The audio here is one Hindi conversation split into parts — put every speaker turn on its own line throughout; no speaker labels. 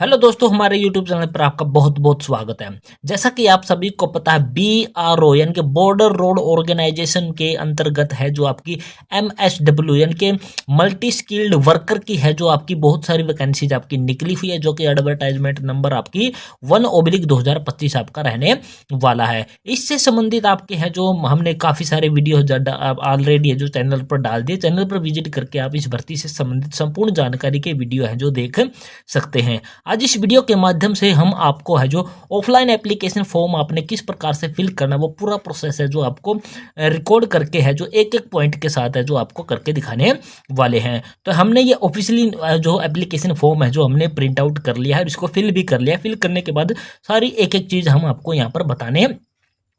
हेलो दोस्तों, हमारे YouTube चैनल पर आपका बहुत बहुत स्वागत है। जैसा कि आप सभी को पता है, BRO यानी कि बॉर्डर रोड ऑर्गेनाइजेशन के अंतर्गत है जो आपकी MSW यानी कि मल्टी स्किल्ड वर्कर की है जो आपकी बहुत सारी वैकेंसीज आपकी निकली हुई है, जो कि एडवर्टाइजमेंट नंबर आपकी 1/2025 आपका रहने वाला है। इससे संबंधित आपके हैं जो हमने काफ़ी सारे वीडियो ऑलरेडी है जो चैनल पर डाल दिए। चैनल पर विजिट करके आप इस भर्ती से संबंधित संपूर्ण जानकारी के वीडियो है जो देख सकते हैं। आज इस वीडियो के माध्यम से हम आपको है जो ऑफलाइन एप्लीकेशन फॉर्म आपने किस प्रकार से फिल करना, वो पूरा प्रोसेस है जो आपको रिकॉर्ड करके है जो एक एक पॉइंट के साथ है जो आपको करके दिखाने वाले हैं। तो हमने ये ऑफिशियली जो एप्लीकेशन फॉर्म है जो हमने प्रिंट आउट कर लिया है, इसको फिल भी कर लिया। फिल करने के बाद सारी एक एक चीज़ हम आपको यहाँ पर बताने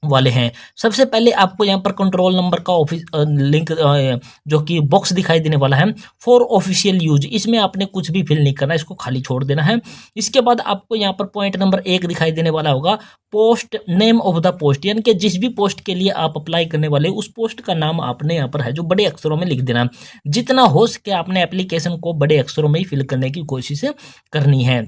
वाले हैं। सबसे पहले आपको यहाँ पर कंट्रोल नंबर का ऑफिस लिंक जो कि बॉक्स दिखाई देने वाला है फॉर ऑफिशियल यूज, इसमें आपने कुछ भी फिल नहीं करना, इसको खाली छोड़ देना है। इसके बाद आपको यहाँ पर पॉइंट नंबर 1 दिखाई देने वाला होगा, post name of the post, यानी कि जिस भी पोस्ट के लिए आप अप्लाई करने वाले उस पोस्ट का नाम आपने यहाँ पर है जो बड़े अक्षरों में लिख देना। जितना हो सके आपने एप्लीकेशन को बड़े अक्षरों में ही फिल करने की कोशिश करनी है।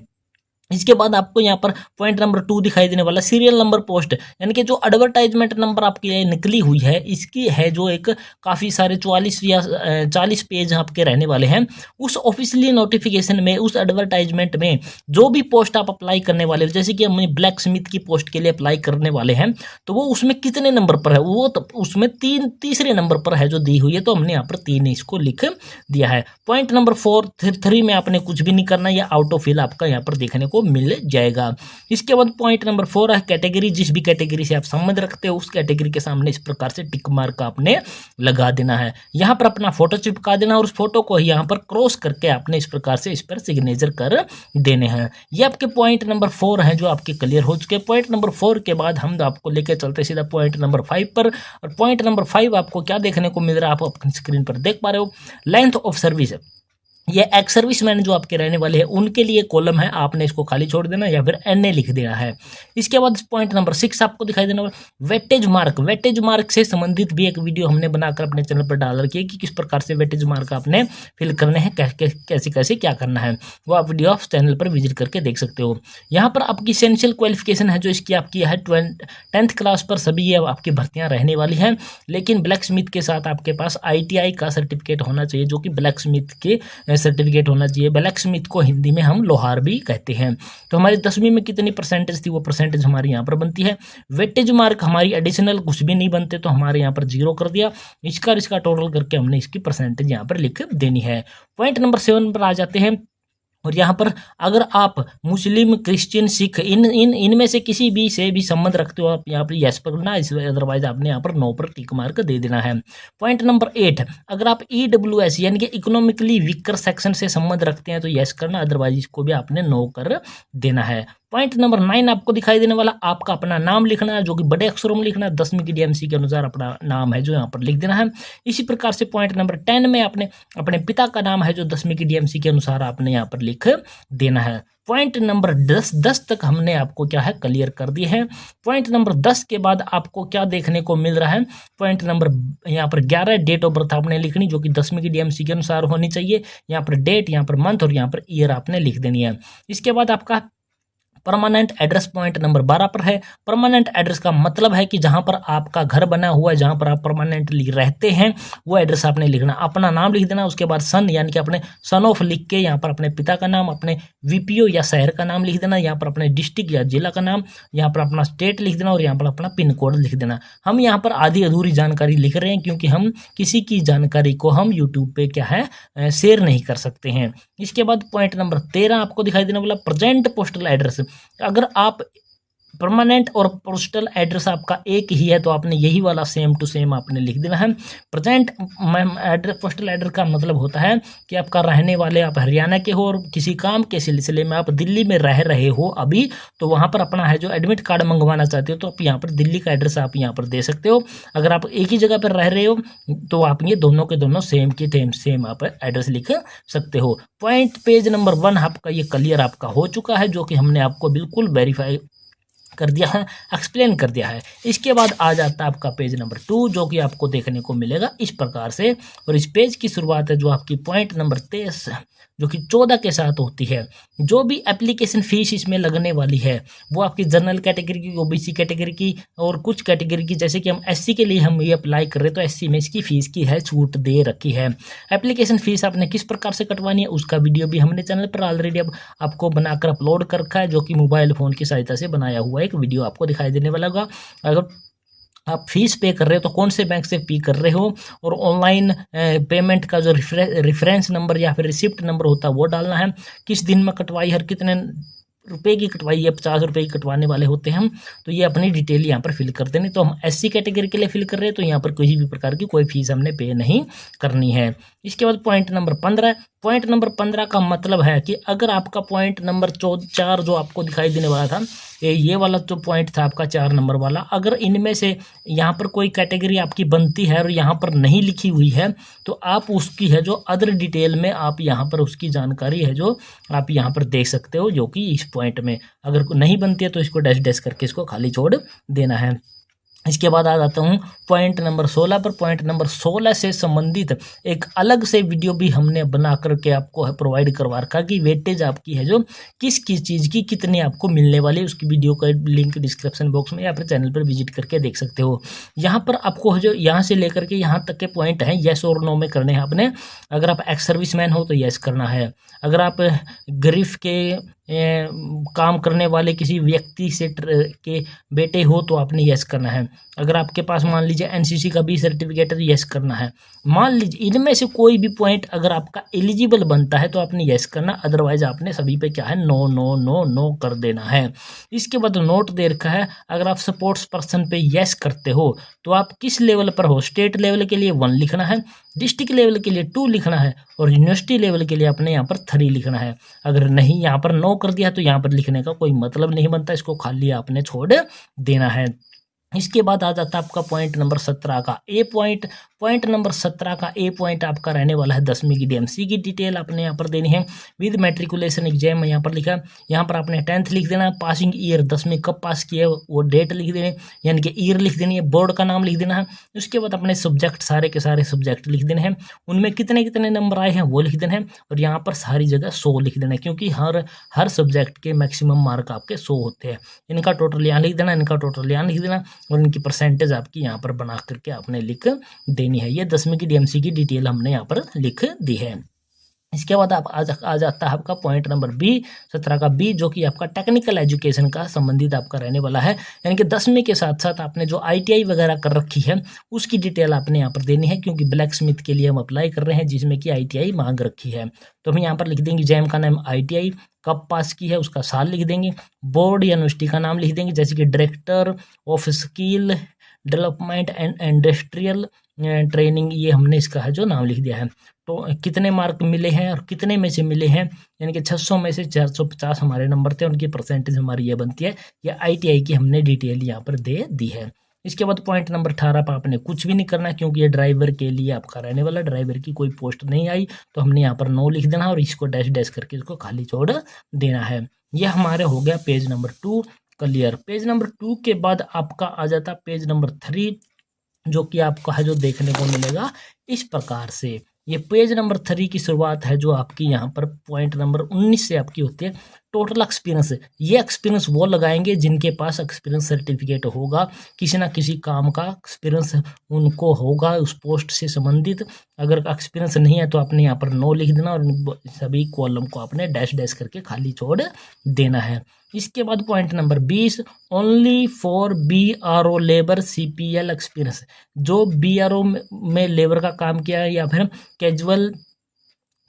इसके बाद आपको यहाँ पर पॉइंट नंबर 2 दिखाई देने वाला सीरियल नंबर पोस्ट, यानी कि जो एडवर्टाइजमेंट नंबर आपकी निकली हुई है इसकी है जो एक काफ़ी सारे 44 या 40 पेज आपके रहने वाले हैं। उस ऑफिशियली नोटिफिकेशन में, उस एडवर्टाइजमेंट में जो भी पोस्ट आप अप्लाई करने वाले हो, जैसे कि हमने ब्लैक स्मिथ की पोस्ट के लिए अप्लाई करने वाले हैं तो वो उसमें कितने नंबर पर है, वो तो उसमें तीसरे नंबर पर है जो दी हुई है, तो हमने यहाँ पर 3 इसको लिख दिया है। पॉइंट नंबर 4 3 में आपने कुछ भी नहीं करना, या आउट ऑफ फिल आपका यहाँ पर देखने को मिल जाएगा। इसके बाद पॉइंट नंबर 4 है कैटेगरी, जिस भी कैटेगरी से आप संबंध रखते हो उस कैटेगरी के सामने इस प्रकार से टिक मार्क आपने लगा देना है। यहाँ पर अपना फोटो चिपका देना और उस फोटो को यहाँ पर क्रॉस करके आपने इस प्रकार से इस पर सिग्नेचर कर देने हैं। ये आपके पॉइंट नंबर 4 है जो आपके क्लियर हो चुके हैं। पॉइंट नंबर 4 के बाद हम आपको लेके चलते सीधा पॉइंट नंबर 5 पर, और पॉइंट नंबर 5 आपको क्या देखने को मिल रहा है, आप अपनी स्क्रीन पर देख पा रहे हो, लेंथ ऑफ सर्विस। ये एक्स सर्विस मैन जो आपके रहने वाले हैं उनके लिए कॉलम है, आपने इसको खाली छोड़ देना या फिर NA लिख देना है। इसके बाद पॉइंट नंबर 6 आपको दिखाई देना वाला वेटेज मार्क। वेटेज मार्क से संबंधित भी एक वीडियो हमने बनाकर अपने चैनल पर डाल रखी है कि किस प्रकार से वेटेज मार्क आपने फिल करने हैं, कैसे कैसे क्या करना है, वो आप वीडियो आप चैनल पर विजिट करके देख सकते हो। यहाँ पर आपकी एसेंशियल क्वालिफिकेशन है जो इसकी आपकी है 10th क्लास पर सभी ये आपकी भर्तियाँ रहने वाली हैं, लेकिन ब्लैक स्मिथ के साथ आपके पास ITI का सर्टिफिकेट होना चाहिए जो कि ब्लैक स्मिथ के सर्टिफिकेट होना चाहिए। ब्लैक स्मिथ को हिंदी में हम लोहार भी कहते हैं। तो हमारी 10वीं में कितनी परसेंटेज थी वो परसेंटेज हमारी यहाँ पर बनती है। वेटेज मार्क हमारी एडिशनल कुछ भी नहीं बनते तो हमारे यहाँ पर 0 कर दिया। इसका टोटल करके हमने इसकी परसेंटेज यहाँ पर लिख देनी है। पॉइंट नंबर 7 पर आ जाते हैं, और यहाँ पर अगर आप मुस्लिम, क्रिश्चियन, सिख इनमें से किसी भी से भी संबंध रखते हो आप यहाँ पर यस पर करना, अदरवाइज आपने यहाँ पर नो पर टिक मार्क दे देना है। पॉइंट नंबर 8, अगर आप EWS यानी कि इकोनॉमिकली वीकर सेक्शन से संबंध रखते हैं तो यस करना, अदरवाइज इसको भी आपने नो कर देना है। पॉइंट नंबर 9 आपको दिखाई देने वाला, आपका अपना नाम लिखना है जो कि बड़े अक्षरों में लिखना है। 10वीं की DMC के अनुसार अपना नाम है जो यहाँ पर लिख देना है। इसी प्रकार से पॉइंट नंबर 10 में आपने अपने पिता का नाम है जो 10वीं की DMC के अनुसार आपने यहाँ पर लिख देना है। पॉइंट नंबर 10 तक हमने आपको क्या है क्लियर कर दिए हैं। पॉइंट नंबर 10 के बाद आपको क्या देखने को मिल रहा है, पॉइंट नंबर यहाँ पर 11 डेट ऑफ बर्थ आपने लिखनी जो कि 10वीं की DMC के अनुसार होनी चाहिए। यहाँ पर डेट, यहाँ पर मंथ और यहाँ पर ईयर आपने लिख देनी है। इसके बाद आपका परमानेंट एड्रेस पॉइंट नंबर 12 पर है। परमानेंट एड्रेस का मतलब है कि जहां पर आपका घर बना हुआ है, जहां पर आप परमानेंटली रहते हैं वो एड्रेस आपने लिखना। अपना नाम लिख देना, उसके बाद सन यानी कि अपने सन ऑफ लिख के यहाँ पर अपने पिता का नाम, अपने VPO या शहर का नाम लिख देना, यहाँ पर अपने डिस्ट्रिक्ट या जिला का नाम, यहाँ पर अपना स्टेट लिख देना और यहाँ पर अपना पिन कोड लिख देना। हम यहाँ पर आधी अधूरी जानकारी लिख रहे हैं क्योंकि हम किसी की जानकारी को हम यूट्यूब पे क्या है शेयर नहीं कर सकते हैं। इसके बाद पॉइंट नंबर 13 आपको दिखाई देने वाला प्रेजेंट पोस्टल एड्रेस। अगर आप परमानेंट और पोस्टल एड्रेस आपका एक ही है तो आपने यही वाला सेम टू सेम आपने लिख देना है। प्रेजेंट एड्रेस पोस्टल एड्रेस का मतलब होता है कि आपका रहने वाले आप हरियाणा के हो और किसी काम के सिलसिले में आप दिल्ली में रह रहे हो अभी, तो वहाँ पर अपना है जो एडमिट कार्ड मंगवाना चाहते हो तो आप यहाँ पर दिल्ली का एड्रेस आप यहाँ पर दे सकते हो। अगर आप एक ही जगह पर रह रहे हो तो आप ये दोनों के दोनों सेम के सेम आप एड्रेस लिख सकते हो। पॉइंट पेज नंबर 1 आपका ये क्लियर आपका हो चुका है जो कि हमने आपको बिल्कुल वेरीफाई कर दिया है, एक्सप्लेन कर दिया है। इसके बाद आ जाता है आपका पेज नंबर 2 जो कि आपको देखने को मिलेगा इस प्रकार से, और इस पेज की शुरुआत है जो आपकी पॉइंट नंबर जो कि 14 के साथ होती है। जो भी एप्लीकेशन फ़ीस इसमें लगने वाली है वो आपकी जनरल कैटेगरी की, ओबीसी कैटेगरी की और कुछ कैटेगरी की, जैसे कि हम एससी के लिए हम ये अप्लाई कर रहे हैं तो एससी में इसकी फ़ीस की है छूट दे रखी है। एप्लीकेशन फ़ीस आपने किस प्रकार से कटवानी है उसका वीडियो भी हमने चैनल पर ऑलरेडी अब आपको बनाकर अपलोड कर रखा है, जो कि मोबाइल फ़ोन की सहायता से बनाया हुआ एक वीडियो आपको दिखाई देने वाला होगा। अगर आप फीस पे कर रहे हो तो कौन से बैंक से पे कर रहे हो, और ऑनलाइन पेमेंट का जो रेफरेंस नंबर या फिर रिसिप्ट नंबर होता है वो डालना है। किस दिन में कटवाई, हर कितने रुपए की कटवाई है, 50 रुपए की कटवाने वाले होते हैं हम, तो ये अपनी डिटेल यहाँ पर फिल कर देनी। तो हम एससी कैटेगरी के लिए फिल कर रहे हैं तो यहाँ पर किसी भी प्रकार की कोई फीस हमने पे नहीं करनी है। इसके बाद पॉइंट नंबर 15। पॉइंट नंबर 15 का मतलब है कि अगर आपका पॉइंट नंबर 4 जो आपको दिखाई देने वाला था, ये वाला जो पॉइंट था आपका 4 नंबर वाला, अगर इनमें से यहाँ पर कोई कैटेगरी आपकी बनती है और यहाँ पर नहीं लिखी हुई है तो आप उसकी है जो अदर डिटेल में आप यहाँ पर उसकी जानकारी है जो आप यहाँ पर देख सकते हो, जो कि इस पॉइंट में अगर नहीं बनती है तो इसको डैश डैश करके इसको खाली छोड़ देना है। इसके बाद आ जाता हूँ पॉइंट नंबर 16 पर। पॉइंट नंबर 16 से संबंधित एक अलग से वीडियो भी हमने बना करके आपको प्रोवाइड करवा रखा कि वेटेज आपकी है जो किस किस चीज़ की कितनी आपको मिलने वाली है, उसकी वीडियो का लिंक डिस्क्रिप्शन बॉक्स में या फिर चैनल पर विजिट करके देख सकते हो। यहाँ पर आपको जो यहाँ से लेकर के यहाँ तक के पॉइंट हैं यस और नो में करने हैं आपने। अगर आप एक्स सर्विसमैन हो तो यस करना है। अगर आप गरीब के काम करने वाले किसी व्यक्ति से के बेटे हो तो आपने यस करना है। अगर आपके पास मान लीजिए एनसीसी का भी सर्टिफिकेट है तो यस करना है। मान लीजिए इनमें से कोई भी पॉइंट अगर आपका एलिजिबल बनता है तो आपने यस करना, अदरवाइज आपने सभी पे क्या है नो नो नो नो कर देना है। इसके बाद नोट दे रखा है, अगर आप स्पोर्ट्स पर्सन पे यस करते हो तो आप किस लेवल पर हो। स्टेट लेवल के लिए 1 लिखना है, डिस्ट्रिक्ट लेवल के लिए 2 लिखना है और यूनिवर्सिटी लेवल के लिए आपने यहाँ पर 3 लिखना है। अगर नहीं यहाँ पर नो कर दिया तो यहाँ पर लिखने का कोई मतलब नहीं बनता, इसको खाली आपने छोड़ देना है। इसके बाद आ जाता है आपका पॉइंट नंबर 17 का ए पॉइंट। पॉइंट नंबर 17 का ए पॉइंट आपका रहने वाला है 10वीं की डीएमसी की डिटेल आपने यहाँ पर देनी है विद मैट्रिकुलेशन एग्जाम यहाँ पर लिखा है। यहाँ पर आपने 10th लिख देना है, पासिंग ईयर 10वीं कब पास किया है वो डेट लिख देनी है, यानी कि ईयर लिख देनी है, बोर्ड का नाम लिख देना है। उसके बाद अपने सब्जेक्ट सारे के सारे सब्जेक्ट लिख देने हैं, उनमें कितने कितने नंबर आए हैं वो लिख देने हैं और यहाँ पर सारी जगह 100 लिख देना है, क्योंकि हर सब्जेक्ट के मैक्सिमम मार्क आपके 100 होते हैं। इनका टोटल यहाँ लिख देना, इनका टोटल यहाँ लिख देना और इनकी परसेंटेज आपकी यहाँ पर बना करके आपने लिख देनी है। ये 10वीं की डीएमसी की डिटेल हमने यहाँ पर लिख दी है। इसके बाद आप आ जाता है आपका पॉइंट नंबर बी 17 का बी, जो कि आपका टेक्निकल एजुकेशन का संबंधित आपका रहने वाला है, यानी कि 10वीं के साथ साथ आपने जो आईटीआई वगैरह कर रखी है उसकी डिटेल आपने यहाँ पर देनी है, क्योंकि ब्लैक स्मिथ के लिए हम अप्लाई कर रहे हैं जिसमें कि आईटीआई मांग रखी है। तो हम यहाँ पर लिख देंगे एग्जाम का नाम आईटीआई, कब पास की है उसका साल लिख देंगे, बोर्ड या यूनिवर्सिटी का नाम लिख देंगे जैसे कि director of skill development and industrial training, ये हमने इसका है जो नाम लिख दिया है। तो कितने मार्क मिले हैं और कितने में से मिले हैं, यानी कि 600 में से 450 हमारे नंबर थे, उनकी परसेंटेज हमारी ये बनती है। ये आईटीआई की हमने डिटेल यहाँ पर दे दी है। इसके बाद पॉइंट नंबर 18 पर आपने कुछ भी नहीं करना, क्योंकि ये ड्राइवर के लिए आपका रहने वाला, ड्राइवर की कोई पोस्ट नहीं आई तो हमने यहाँ पर नो लिख देना और इसको डैश डैश करके इसको खाली छोड़ देना है। यह हमारे हो गया page number 2 clear. Page number 2 के बाद आपका आ जाता पेज नंबर 3, जो कि आपका है जो देखने को मिलेगा इस प्रकार से। ये पेज नंबर 3 की शुरुआत है जो आपकी यहाँ पर पॉइंट नंबर 19 से आपकी होती है टोटल एक्सपीरियंस। ये एक्सपीरियंस वो लगाएंगे जिनके पास एक्सपीरियंस सर्टिफिकेट होगा, किसी ना किसी काम का एक्सपीरियंस उनको होगा उस पोस्ट से संबंधित। अगर एक्सपीरियंस नहीं है तो आपने यहाँ पर नो लिख देना और सभी कॉलम को आपने डैश डैश करके खाली छोड़ देना है। इसके बाद point number 20 only for BRO labour CPL experience, जो बीआरओ में लेबर का काम किया है या फिर कैजुअल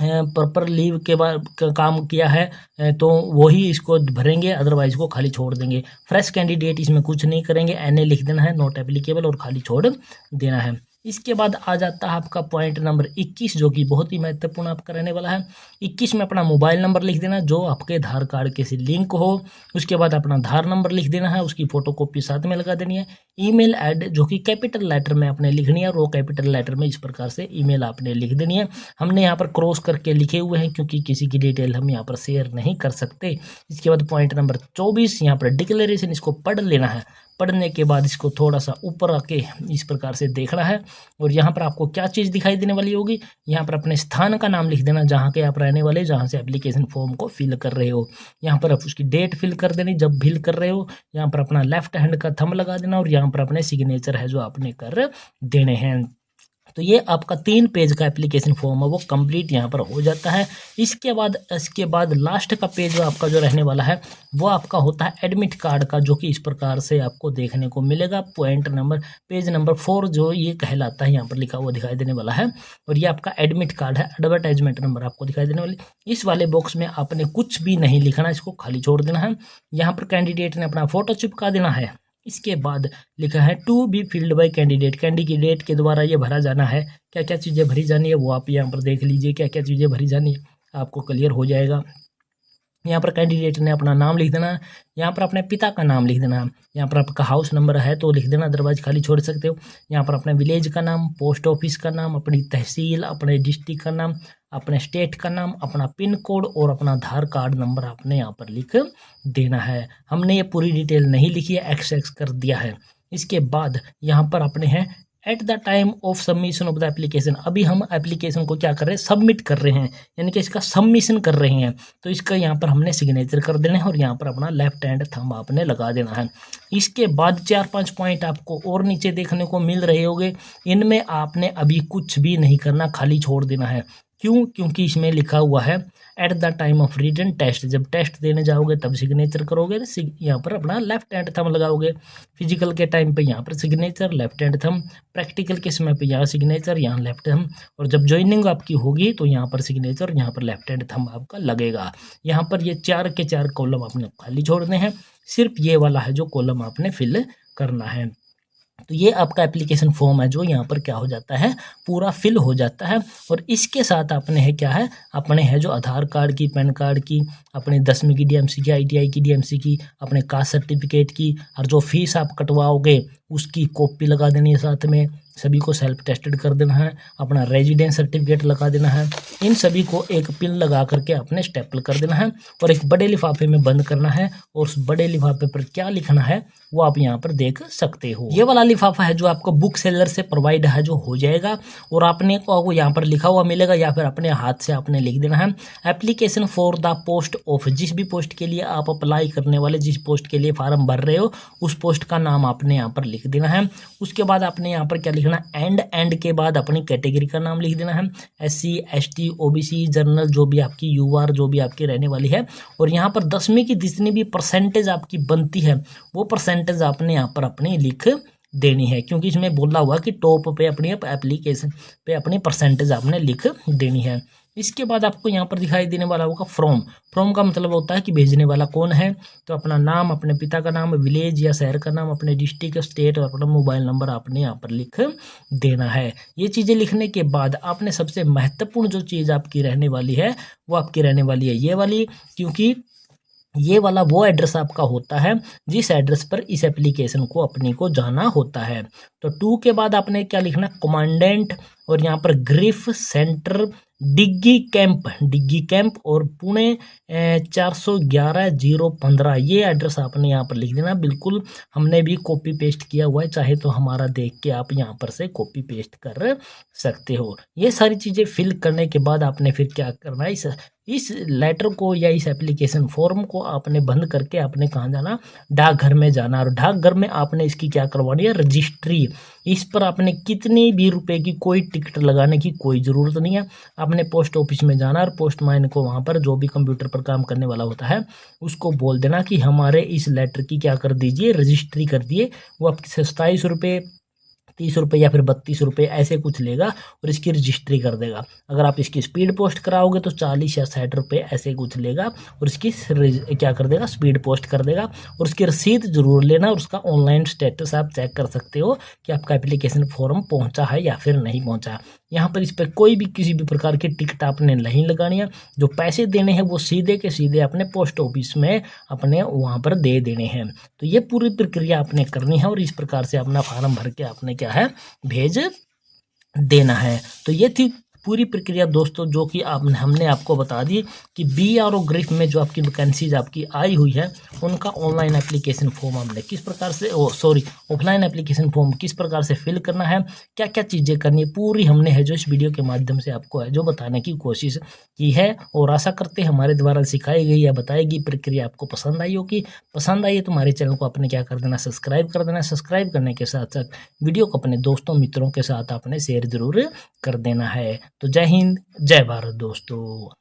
प्रॉपर लीव के बाद काम किया है तो वही इसको भरेंगे, अदरवाइज को खाली छोड़ देंगे। फ्रेश कैंडिडेट इसमें कुछ नहीं करेंगे, एनए लिख देना है, नॉट एप्लीकेबल और खाली छोड़ देना है। इसके बाद आ जाता है आपका पॉइंट नंबर 21, जो कि बहुत ही महत्वपूर्ण आपका रहने वाला है। 21 में अपना मोबाइल नंबर लिख देना जो आपके आधार कार्ड के से लिंक हो। उसके बाद अपना आधार नंबर लिख देना है, उसकी फोटोकॉपी साथ में लगा देनी है। ईमेल ऐड जो कि कैपिटल लेटर में आपने लिखनी है और वो कैपिटल लेटर में इस प्रकार से ईमेल आपने लिख देनी है। हमने यहाँ पर क्रॉस करके लिखे हुए हैं क्योंकि किसी की डिटेल हम यहाँ पर शेयर नहीं कर सकते। इसके बाद पॉइंट नंबर 24, यहाँ पर डिक्लेरेशन, इसको पढ़ लेना है। पढ़ने के बाद इसको थोड़ा सा ऊपर आके इस प्रकार से देखना है और यहाँ पर आपको क्या चीज़ दिखाई देने वाली होगी, यहाँ पर अपने स्थान का नाम लिख देना जहाँ के आप रहने वाले, जहाँ से एप्लीकेशन फॉर्म को फिल कर रहे हो। यहाँ पर आप उसकी डेट फिल कर देनी जब फिल कर रहे हो। यहाँ पर अपना लेफ्ट हैंड का थंब लगा देना और यहाँ पर अपने सिग्नेचर है जो आपने कर देने हैं। तो ये आपका 3 पेज का एप्लीकेशन फॉर्म है वो कंप्लीट यहाँ पर हो जाता है। इसके बाद लास्ट का पेज आपका जो रहने वाला है वो आपका होता है एडमिट कार्ड का, जो कि इस प्रकार से आपको देखने को मिलेगा। पेज नंबर 4 जो ये कहलाता है यहाँ पर लिखा हुआ दिखाई देने वाला है और ये आपका एडमिट कार्ड है। एडवर्टाइजमेंट नंबर आपको दिखाई देने वाली, इस वाले बॉक्स में आपने कुछ भी नहीं लिखना, इसको खाली छोड़ देना है। यहाँ पर कैंडिडेट ने अपना फोटो चिपका देना है। इसके बाद लिखा है to be filled by candidate के द्वारा ये भरा जाना है। क्या क्या चीज़ें भरी जानी है वो आप यहाँ पर देख लीजिए, क्या क्या चीज़ें भरी जानी है आपको क्लियर हो जाएगा। यहाँ पर कैंडिडेट ने अपना नाम लिख देना है, यहाँ पर अपने पिता का नाम लिख देना है, यहाँ पर आपका हाउस नंबर है तो लिख देना, अदरवाइज खाली छोड़ सकते हो। यहाँ पर अपने विलेज का नाम, पोस्ट ऑफिस का नाम, अपनी तहसील, अपने डिस्ट्रिक्ट का नाम, अपने स्टेट का नाम, अपना पिन कोड और अपना आधार कार्ड नंबर आपने यहाँ पर लिख देना है। हमने ये पूरी डिटेल नहीं लिखी है, एक्स कर दिया है। इसके बाद यहाँ पर अपने हैं eight the time of submission of the application, अभी हम एप्लीकेशन को क्या कर रहे हैं, सबमिट कर रहे हैं, यानी कि इसका सबमिशन कर रहे हैं। तो इसका यहाँ पर हमने सिग्नेचर कर देना है और यहाँ पर अपना लेफ्ट हैंड थंब आपने लगा देना है। इसके बाद 4-5 पॉइंट आपको और नीचे देखने को मिल रहे होंगे, इनमें आपने अभी कुछ भी नहीं करना, खाली छोड़ देना है। क्यों? क्योंकि इसमें लिखा हुआ है at the time of written test, जब टेस्ट देने जाओगे तब सिग्नेचर करोगे, यहाँ पर अपना लेफ्ट हैंड थंब लगाओगे। फिजिकल के टाइम पे यहाँ पर signature, left hand thumb, practical के समय पे यहाँ सिग्नेचर, यहाँ लेफ्ट थंब, और जब ज्वाइनिंग आपकी होगी तो यहाँ पर सिग्नेचर, यहाँ पर लेफ्ट हैंड थंब आपका लगेगा। यहाँ पर ये 4 के 4 कॉलम आपने खाली छोड़ने हैं, सिर्फ ये वाला है जो कॉलम आपने फिल करना है। तो ये आपका एप्लीकेशन फॉर्म है जो यहाँ पर क्या हो जाता है, पूरा फिल हो जाता है। और इसके साथ आपने है क्या है, अपने है जो आधार कार्ड की, पैन कार्ड की, अपने 10वीं की डीएमसी की, आईटीआई की डीएमसी की, अपने कास्ट सर्टिफिकेट की, और जो फीस आप कटवाओगे उसकी कॉपी लगा देनी है साथ में, सभी को सेल्फ टेस्टेड कर देना है, अपना रेजिडेंस सर्टिफिकेट लगा देना है। इन सभी को एक पिन लगा करके अपने स्टेपल कर देना है और एक बड़े लिफाफे में बंद करना है। और उस बड़े लिफाफे पर क्या लिखना है वो आप यहाँ पर देख सकते हो। ये वाला लिफाफा है जो आपको बुक सेलर से प्रोवाइड है जो हो जाएगा, और आपने को यहाँ पर लिखा हुआ मिलेगा या फिर अपने हाथ से आपने लिख देना है application for the post of, जिस भी पोस्ट के लिए आप अप्लाई करने वाले, जिस पोस्ट के लिए फॉर्म भर रहे हो उस पोस्ट का नाम आपने यहाँ पर लिख देना है। उसके बाद आपने यहाँ पर क्या लिखना, एंड के बाद अपनी कैटेगरी का नाम लिख देना है, SC ST OBC जनरल, जो भी आपकी UR जो भी आपकी रहने वाली है। और यहाँ पर 10वीं की जितनी भी परसेंटेज आपकी बनती है वो परसेंटेज आपने यहाँ पर अपनी लिख देनी है, क्योंकि इसमें बोला हुआ कि टॉप पे अपनी एप्लीकेशन पे अपनी परसेंटेज आपने लिख देनी है। इसके बाद आपको यहाँ पर दिखाई देने वाला होगा फ्रॉम का मतलब होता है कि भेजने वाला कौन है। तो अपना नाम, अपने पिता का नाम, विलेज या शहर का नाम, अपने डिस्ट्रिक्ट, स्टेट और अपना मोबाइल नंबर आपने यहाँ पर लिख देना है। ये चीज़ें लिखने के बाद आपने सबसे महत्वपूर्ण जो चीज़ आपकी रहने वाली है वो आपकी रहने वाली है ये वाली, क्योंकि ये वाला वो एड्रेस आपका होता है जिस एड्रेस पर इस एप्लीकेशन को अपने को जाना होता है। तो 2 के बाद आपने क्या लिखना, कमांडेंट, और यहाँ पर ग्रिफ सेंटर डिग्गी कैंप और पुणे 411-015, ये एड्रेस आपने यहाँ पर लिख देना। बिल्कुल हमने भी कॉपी पेस्ट किया हुआ है, चाहे तो हमारा देख के आप यहाँ पर से कॉपी पेस्ट कर सकते हो। ये सारी चीज़ें फिल करने के बाद आपने फिर क्या करना है, इस लेटर को या इस एप्लीकेशन फॉर्म को आपने बंद करके आपने कहाँ जाना, डाकघर में जाना। और डाकघर में आपने इसकी क्या करवानी है, रजिस्ट्री। इस पर आपने कितने भी रुपए की कोई टिकट लगाने की कोई ज़रूरत नहीं है। आपने पोस्ट ऑफिस में जाना और पोस्टमैन को वहाँ पर जो भी कंप्यूटर पर काम करने वाला होता है उसको बोल देना कि हमारे इस लेटर की क्या कर दीजिए, रजिस्ट्री कर दिए। वो आपके 27 रुपये, 30 रुपये या फिर 32 रुपये ऐसे कुछ लेगा और इसकी रजिस्ट्री कर देगा। अगर आप इसकी स्पीड पोस्ट कराओगे तो 40 या 60 रुपये ऐसे कुछ लेगा और इसकी क्या कर देगा, स्पीड पोस्ट कर देगा। और उसकी रसीद जरूर लेना और उसका ऑनलाइन स्टेटस आप चेक कर सकते हो कि आपका एप्लीकेशन फॉर्म पहुंचा है या फिर नहीं पहुंचा। यहाँ पर इस पर कोई भी किसी भी प्रकार की टिकट आपने नहीं लगानी है। जो पैसे देने हैं वो सीधे के सीधे अपने पोस्ट ऑफिस में अपने वहाँ पर दे देने हैं। तो ये पूरी प्रक्रिया आपने करनी है और इस प्रकार से अपना फॉर्म भर के आपने क्या है, भेज देना है। तो ये थी पूरी प्रक्रिया दोस्तों जो कि हमने आपको बता दी कि BRO ग्रिफ में जो आपकी वैकेंसीज आपकी आई हुई है उनका ऑनलाइन एप्लीकेशन फॉर्म हमने किस प्रकार से ऑफलाइन एप्लीकेशन फॉर्म किस प्रकार से फिल करना है, क्या क्या चीज़ें करनी है, पूरी हमने है जो इस वीडियो के माध्यम से आपको है जो बताने की कोशिश की है। और आशा करते हैं हमारे द्वारा सिखाई गई या बताई गई प्रक्रिया आपको पसंद आई होगी। पसंद आई है तो हमारे चैनल को आपने क्या कर देना, सब्सक्राइब कर देना। सब्सक्राइब करने के साथ साथ वीडियो को अपने दोस्तों मित्रों के साथ आपने शेयर जरूर कर देना है। तो जय हिंद, जय भारत दोस्तों।